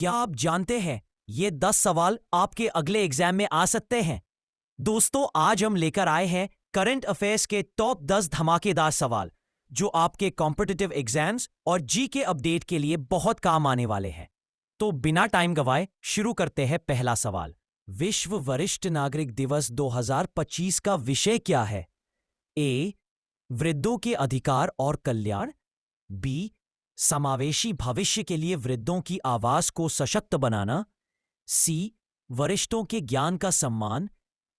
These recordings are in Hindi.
क्या आप जानते हैं ये 10 सवाल आपके अगले एग्जाम में आ सकते हैं? दोस्तों, आज हम लेकर आए हैं करंट अफेयर्स के टॉप 10 धमाकेदार सवाल जो आपके कॉम्पिटिटिव एग्जाम्स और जीके अपडेट के लिए बहुत काम आने वाले हैं। तो बिना टाइम गवाए शुरू करते हैं। पहला सवाल, विश्व वरिष्ठ नागरिक दिवस 2025 का विषय क्या है? ए, वृद्धों के अधिकार और कल्याण। बी, समावेशी भविष्य के लिए वृद्धों की आवाज को सशक्त बनाना। सी, वरिष्ठों के ज्ञान का सम्मान।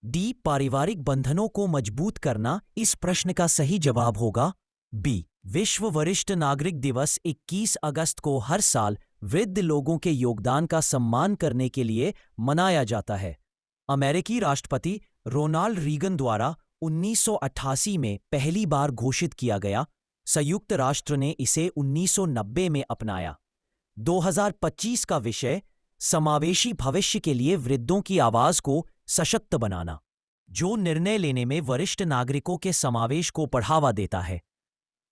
डी, पारिवारिक बंधनों को मजबूत करना। इस प्रश्न का सही जवाब होगा बी, विश्व वरिष्ठ नागरिक दिवस 21 अगस्त को हर साल वृद्ध लोगों के योगदान का सम्मान करने के लिए मनाया जाता है। अमेरिकी राष्ट्रपति रोनाल्ड रीगन द्वारा 1988 में पहली बार घोषित किया गया। संयुक्त राष्ट्र ने इसे 1990 में अपनाया। 2025 का विषय समावेशी भविष्य के लिए वृद्धों की आवाज को सशक्त बनाना, जो निर्णय लेने में वरिष्ठ नागरिकों के समावेश को बढ़ावा देता है।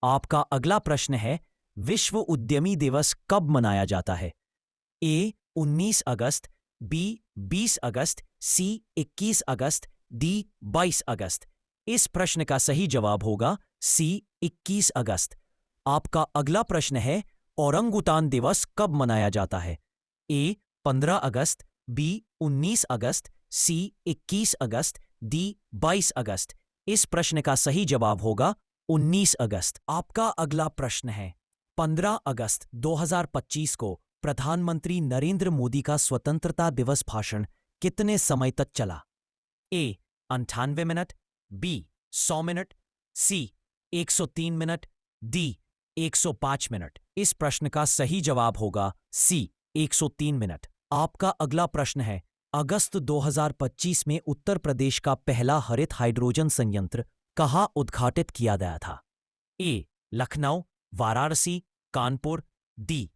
आपका अगला प्रश्न है, विश्व उद्यमी दिवस कब मनाया जाता है? ए, 19 अगस्त। बी, 20 अगस्त। सी, 21 अगस्त। डी, 22 अगस्त। इस प्रश्न का सही जवाब होगा सी, 21 अगस्त। आपका अगला प्रश्न है, ओरंगुटान दिवस कब मनाया जाता है? ए, 15 अगस्त। बी, 19 अगस्त। सी, 21 अगस्त। डी, 22 अगस्त। इस प्रश्न का सही जवाब होगा 19 अगस्त। आपका अगला प्रश्न है, 15 अगस्त 2025 को प्रधानमंत्री नरेंद्र मोदी का स्वतंत्रता दिवस भाषण कितने समय तक चला? ए, 98 मिनट। बी, 100 मिनट। सी, 103 मिनट। डी, 105 मिनट। इस प्रश्न का सही जवाब होगा सी, 103 मिनट। आपका अगला प्रश्न है, अगस्त 2025 में उत्तर प्रदेश का पहला हरित हाइड्रोजन संयंत्र कहाँ उद्घाटित किया गया था? ए, लखनऊ। वाराणसी। कानपुर। डी,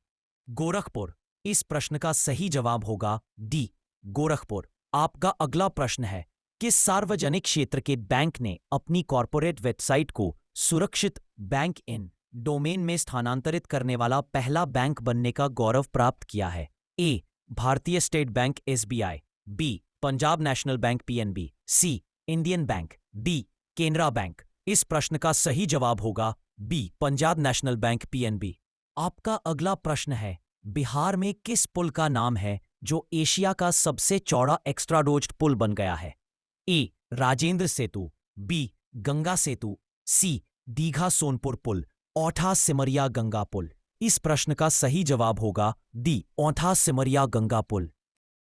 गोरखपुर। इस प्रश्न का सही जवाब होगा डी, गोरखपुर। आपका अगला प्रश्न है, किस सार्वजनिक क्षेत्र के बैंक ने अपनी कॉर्पोरेट वेबसाइट को सुरक्षित बैंक इन डोमेन में स्थानांतरित करने वाला पहला बैंक बनने का गौरव प्राप्त किया है? ए, भारतीय state bank SBI. B, Punjab national bank PNB. C, Indian bank. D, Canara bank. इस प्रश्न का सही जवाब होगा B, Punjab national bank PNB. आपका अगला प्रश्न है, बिहार में किस पुल का नाम है जो एशिया का सबसे चौड़ा एक्स्ट्राडोज्ड पुल बन गया है? ए, राजेंद्र सेतु। बी, गंगा सेतु। सी, दीघा सोनपुर पुल। औठा सिमरिया गंगा पुल। इस प्रश्न का सही जवाब होगा डी, औठा सिमरिया गंगा पुल।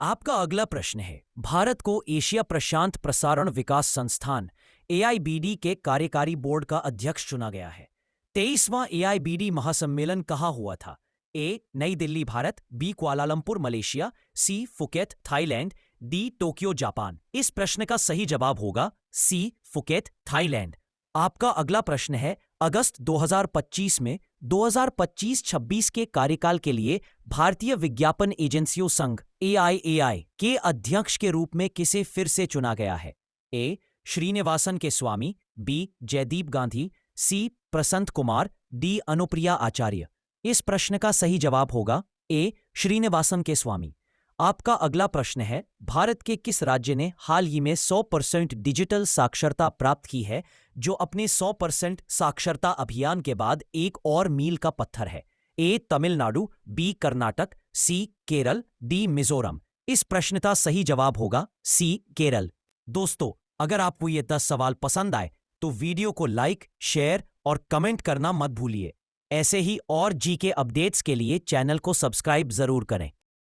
आपका अगला प्रश्न है, भारत को एशिया प्रशांत प्रसारण विकास संस्थान एआईबीडी के कार्यकारी बोर्ड का अध्यक्ष चुना गया है। 23वां एआईबीडी महासम्मेलन कहाँ हुआ था? A, New Delhi Bharat. B, Kuala Lumpur Malaysia. C, Phuket Thailand. D, Tokyo Japan. इस प्रश्न का सही जवाब होगा सी, फुकेत थाईलैंड। आपका अगला प्रश्न है, अगस्त 2025 में 2025-26 के कार्यकाल के लिए भारतीय विज्ञापन एजेंसियों संघ एआईएआई के अध्यक्ष के रूप में किसे फिर से चुना गया है? ए, श्रीनिवासन के स्वामी। बी, जयदीप गांधी। सी, प्रसंत कुमार। डी, अनुप्रिया आचार्य। इस प्रश्न का सही जवाब होगा ए, श्रीनिवासन के स्वामी। आपका अगला प्रश्न है, भारत के किस राज्य ने हाल ही में 100% डिजिटल साक्षरता प्राप्त की है, जो अपने 100% साक्षरता अभियान के बाद एक और मील का पत्थर है? ए, तमिलनाडु। बी, कर्नाटक। सी, केरल। डी, मिजोरम। इस प्रश्न का सही जवाब होगा सी, केरल। दोस्तों, अगर आपको ये 10 सवाल पसंद आए तो वीडियो को लाइक, शेयर और कमेंट करना मत भूलिए। ऐसे ही और जीके अपडेट्स के लिए चैनल को सब्सक्राइब जरूर करें।